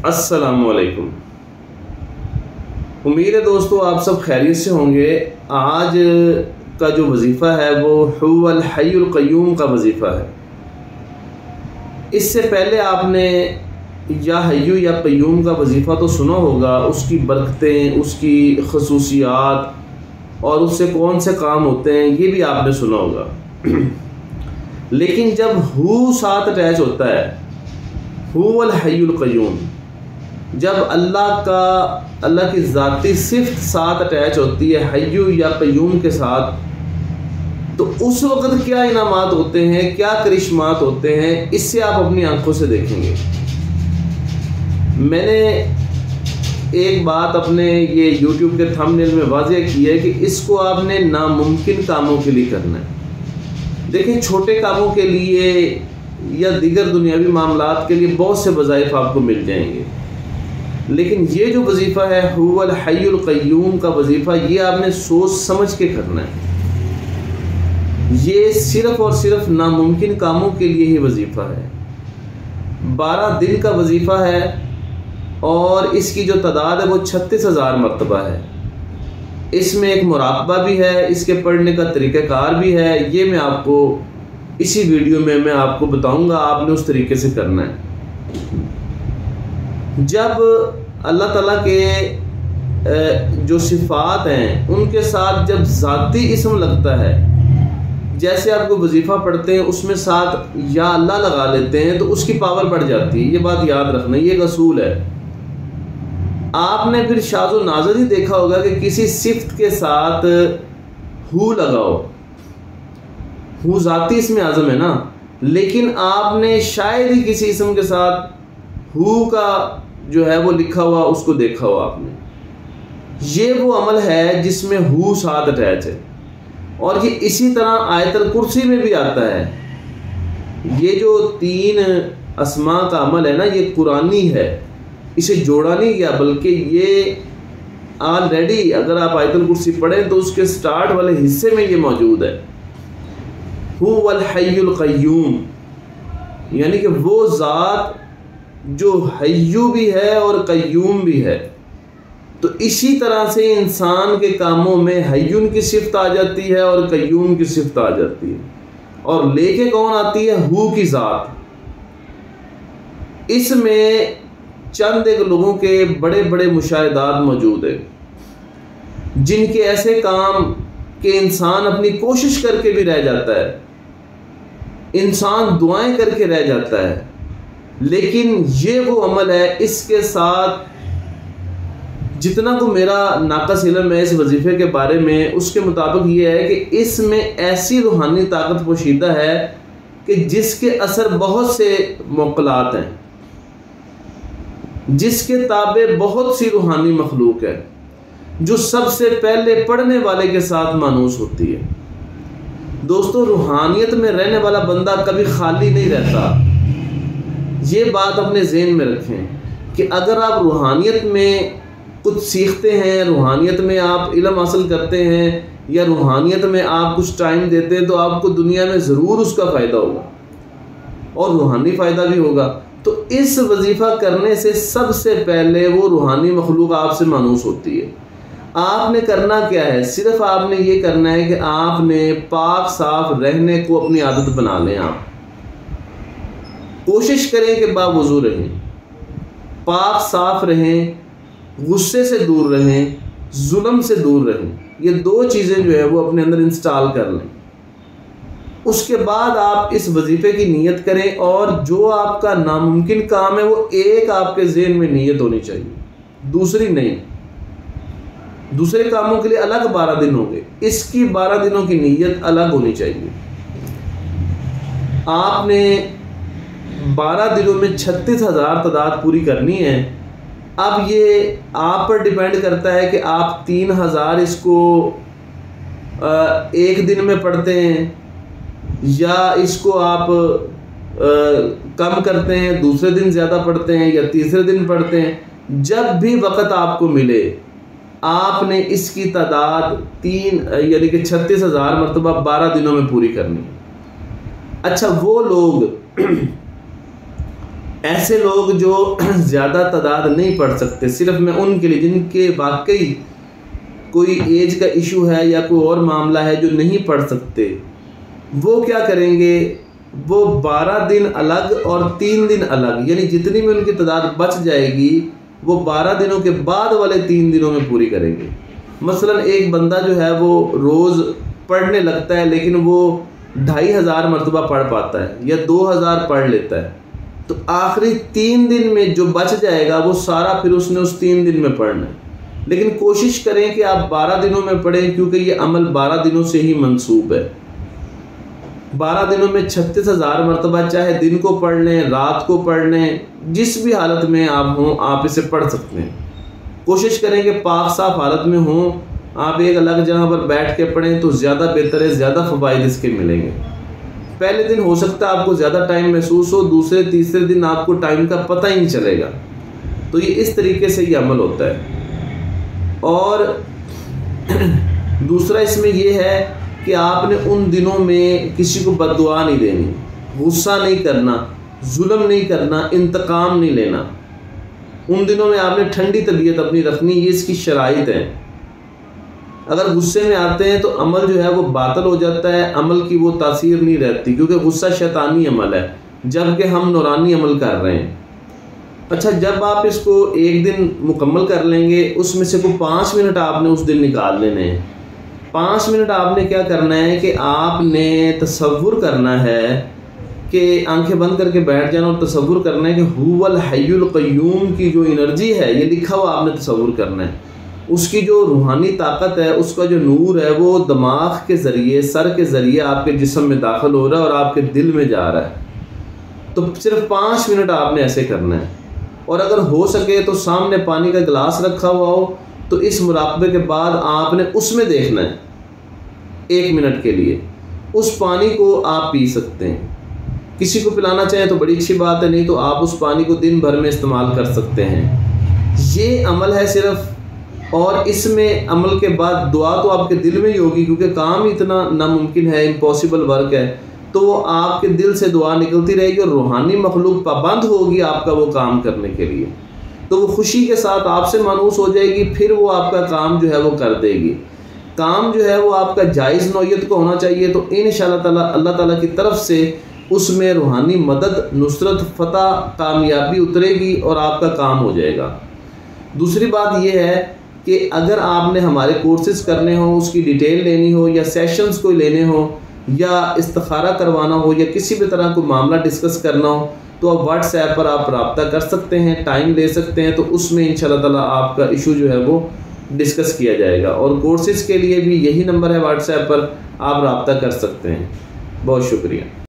السلام علیکم۔ امید ہے دوستو آپ سب خیریت سے ہوں گے۔ آج کا جو وظیفہ ہے وہ هو الحی القیوم کا وظیفہ ہے۔ اس سے پہلے آپ نے یا حیو یا قیوم کا وظیفہ تو سنا ہوگا، اس کی برکتیں، اس کی خصوصیات اور اس سے کون سے کام ہوتے ہیں یہ بھی آپ نے سنا ہوگا۔ لیکن جب ہو ساتھ اٹیچ ہوتا ہے، هو الحی القیوم، جب اللہ کی ذاتی صفت ساتھ اٹیچ ہوتی ہے حیو یا قیوم کے ساتھ، تو اس وقت کیا انعامات ہوتے ہیں، کیا کرشمات ہوتے ہیں، اس سے آپ اپنی آنکھوں سے دیکھیں گے۔ میں نے ایک بات اپنے یہ یوٹیوب کے تھمب نیل میں واضح کی ہے کہ اس کو آپ نے ناممکن کاموں کے لیے کرنا ہے۔ دیکھیں، چھوٹے کاموں کے لیے یا دیگر دنیاوی معاملات کے لیے بہت سے وظائف آپ کو مل جائیں گے، لیکن یہ جو وظیفہ ہے هو الحی القیوم کا وظیفہ، یہ آپ نے سوچ سمجھ کے کرنا ہے۔ یہ صرف اور صرف ناممکن کاموں کے لیے ہی وظیفہ ہے۔ 12 دن کا وظیفہ ہے اور اس کی جو تعداد ہے وہ 36,000 مرتبہ ہے۔ اس میں ایک مراقبہ بھی ہے، اس کے پڑھنے کا طریقہ کار بھی ہے۔ یہ میں آپ کو اسی ویڈیو میں آپ کو بتاؤں گا، آپ نے اس طریقے سے کرنا ہے۔ جب اللہ تعالیٰ کے جو صفات ہیں ان کے ساتھ جب ذاتی اسم لگتا ہے، جیسے آپ کو وظیفہ پڑھتے ہیں اس میں ساتھ یا اللہ لگا لیتے ہیں تو اس کی پاور بڑھ جاتی ہے۔ یہ بات یاد رکھنا، یہ ایک اصول ہے۔ آپ نے پھر شاذ و نادر ہی دیکھا ہوگا کہ کسی صفت کے ساتھ ہو لگاؤ، ہو ذاتی اسم اعظم ہے نا، لیکن آپ نے شاید ہی کسی اسم کے ساتھ ہو کا جو ہے وہ لکھا ہوا اس کو دیکھا ہوا آپ نے۔ یہ وہ عمل ہے جس میں ہو ساتھ اٹیچ ہے، اور یہ اسی طرح آیت الکرسی میں بھی آتا ہے۔ یہ جو 3 اسماء کا عمل ہے نا، یہ قرآنی ہے، اسے جوڑا نہیں گیا، بلکہ یہ آلریڈی اگر آپ آیت الکرسی پڑھیں تو اس کے سٹارٹ والے حصے میں یہ موجود ہے۔ هو الحی القیوم، یعنی کہ وہ ذات جو حیو بھی ہے اور قیوم بھی ہے۔ تو اسی طرح سے انسان کے کاموں میں حیون کی صفت آ جاتی ہے اور قیوم کی صفت آ جاتی ہے، اور لے کے کون آتی ہے؟ ہو کی ذات۔ اس میں چند ایک لوگوں کے بڑے بڑے مشاہدات موجود ہیں، جن کے ایسے کام کہ انسان اپنی کوشش کر کے بھی رہ جاتا ہے، انسان دعائیں کر کے رہ جاتا ہے، لیکن یہ وہ عمل ہے، اس کے ساتھ جتنا کو میرا ناقص علم ہے اس وظیفے کے بارے میں، اس کے مطابق یہ ہے کہ اس میں ایسی روحانی طاقت پوشیدہ ہے کہ جس کے اثر بہت سے موکلات ہیں، جس کے تابع بہت سی روحانی مخلوق ہے، جو سب سے پہلے پڑھنے والے کے ساتھ مانوس ہوتی ہے۔ دوستو، روحانیت میں رہنے والا بندہ کبھی خالی نہیں رہتا۔ یہ بات اپنے ذہن میں رکھیں کہ اگر آپ روحانیت میں کچھ سیکھتے ہیں، روحانیت میں آپ علم حاصل کرتے ہیں، یا روحانیت میں آپ کچھ ٹائم دیتے ہیں، تو آپ کو دنیا میں ضرور اس کا فائدہ ہوگا اور روحانی فائدہ بھی ہوگا۔ تو اس وظیفہ کرنے سے سب سے پہلے وہ روحانی مخلوق آپ سے مانوس ہوتی ہے۔ آپ نے کرنا کیا ہے؟ صرف آپ نے یہ کرنا ہے کہ آپ نے پاک صاف رہنے کو اپنی عادت بنا لیں۔ آپ کوشش کریں کہ باوضو رہیں، پاک صاف رہیں، غصے سے دور رہیں، ظلم سے دور رہیں۔ یہ 2 چیزیں جو ہے وہ اپنے اندر انسٹال کر لیں۔ اس کے بعد آپ اس وظیفے کی نیت کریں، اور جو آپ کا ناممکن کام ہے وہ ایک آپ کے ذہن میں نیت ہونی چاہیے، دوسری نہیں۔ دوسرے کاموں کے لیے الگ 12 دن ہوں گے، اس کی 12 دنوں کی نیت الگ ہونی چاہیے۔ آپ نے 12 دنوں میں 36,000 تعداد پوری کرنی ہے۔ اب یہ آپ پر ڈیپینڈ کرتا ہے کہ آپ 3,000 اس کو ایک دن میں پڑھتے ہیں، یا اس کو آپ کم کرتے ہیں، دوسرے دن زیادہ پڑھتے ہیں، یا تیسرے دن پڑھتے ہیں۔ جب بھی وقت آپ کو ملے آپ نے اس کی تعداد 3 یعنی کہ 36,000 مرتبہ 12 دنوں میں پوری کرنی ہے۔ اچھا، وہ لوگ ایسے لوگ جو زیادہ تعداد نہیں پڑھ سکتے، صرف میں ان کے لیے جن کے واقعی کوئی ایج کا ایشو ہے یا کوئی اور معاملہ ہے جو نہیں پڑھ سکتے، وہ کیا کریں گے، وہ 12 دن الگ اور 3 دن الگ، یعنی جتنی بھی ان کی تعداد بچ جائے گی وہ 12 دنوں کے بعد والے 3 دنوں میں پوری کریں گے۔ مثلا ایک بندہ جو ہے وہ روز پڑھنے لگتا ہے لیکن وہ 2500 مرتبہ پڑھ پاتا ہے یا 2000 پڑھ لیتا ہے، تو آخری 3 دن میں جو بچ جائے گا وہ سارا پھر اس نے اس 3 دن میں پڑھنا ہے۔ لیکن کوشش کریں کہ آپ 12 دنوں میں پڑھیں، کیونکہ یہ عمل 12 دنوں سے ہی منسوب ہے۔ 12 دنوں میں 36,000 مرتبہ چاہے دن کو پڑھ لیں، رات کو پڑھ لیں، جس بھی حالت میں آپ ہوں آپ اسے پڑھ سکتے ہیں۔ کوشش کریں کہ پاک صاف حالت میں ہوں، آپ ایک الگ جگہ پر بیٹھ کے پڑھیں تو زیادہ بہتر ہے، زیادہ فوائد اس کے ملیں گے۔ پہلے دن ہو سکتا ہے آپ کو زیادہ ٹائم محسوس ہو، دوسرے تیسرے دن آپ کو ٹائم کا پتہ ہی نہیں چلے گا۔ تو یہ اس طریقے سے یہ عمل ہوتا ہے۔ اور دوسرا اس میں یہ ہے کہ آپ نے ان دنوں میں کسی کو بد دعا نہیں دینی، غصہ نہیں کرنا، ظلم نہیں کرنا، انتقام نہیں لینا۔ ان دنوں میں آپ نے ٹھنڈی طبیعت اپنی رکھنی، یہ اس کی شرائط ہے۔ اگر غصے میں آتے ہیں تو عمل جو ہے وہ باطل ہو جاتا ہے، عمل کی وہ تاثیر نہیں رہتی، کیونکہ غصہ شیطانی عمل ہے جبکہ ہم نورانی عمل کر رہے ہیں۔ اچھا، جب آپ اس کو ایک دن مکمل کر لیں گے، اس میں سے کوئی 5 منٹ آپ نے اس دن نکال لینے ہیں۔ 5 منٹ آپ نے کیا کرنا ہے کہ آپ نے تصور کرنا ہے کہ آنکھیں بند کر کے بیٹھ جانا اور تصور کرنا ہے کہ هو الحی القیوم کی جو انرجی ہے، یہ لکھا ہوا آپ نے تصور کرنا ہے، اس کی جو روحانی طاقت ہے، اس کا جو نور ہے، وہ دماغ کے ذریعے، سر کے ذریعے آپ کے جسم میں داخل ہو رہا ہے اور آپ کے دل میں جا رہا ہے۔ تو صرف 5 منٹ آپ نے ایسے کرنا ہے، اور اگر ہو سکے تو سامنے پانی کا گلاس رکھا ہوا ہو تو اس مراقبے کے بعد آپ نے اس میں دیکھنا ہے 1 منٹ کے لیے، اس پانی کو آپ پی سکتے ہیں۔ کسی کو پلانا چاہیں تو بڑی اچھی بات ہے، نہیں تو آپ اس پانی کو دن بھر میں استعمال کر سکتے ہیں۔ یہ عمل ہے صرف، اور اس میں عمل کے بعد دعا تو آپ کے دل میں ہی ہوگی، کیونکہ کام اتنا ناممکن ہے، امپاسبل ورک ہے، تو وہ آپ کے دل سے دعا نکلتی رہے گی اور روحانی مخلوق پابند ہوگی آپ کا وہ کام کرنے کے لیے، تو وہ خوشی کے ساتھ آپ سے مانوس ہو جائے گی، پھر وہ آپ کا کام جو ہے وہ کر دے گی۔ کام جو ہے وہ آپ کا جائز نوعیت کو ہونا چاہیے، تو انشاءاللہ تعالی اللہ تعالیٰ کی طرف سے اس میں روحانی مدد، نصرت، فتح، کامیابی اترے گی اور آپ کا کام ہو جائے گا۔ دوسری بات یہ ہے کہ اگر آپ نے ہمارے کورسز کرنے ہوں، اس کی ڈیٹیل لینی ہو یا سیشنز کوئی لینے ہو یا استخارہ کروانا ہو یا کسی بھی طرح کوئی معاملہ ڈسکس کرنا ہو، تو آپ واٹس ایپ پر آپ رابطہ کر سکتے ہیں، ٹائم لے سکتے ہیں، تو اس میں انشاءاللہ تعالیٰ آپ کا ایشو جو ہے وہ ڈسکس کیا جائے گا۔ اور کورسز کے لیے بھی یہی نمبر ہے واٹس ایپ پر، آپ رابطہ کر سکتے ہیں۔ بہت شکریہ۔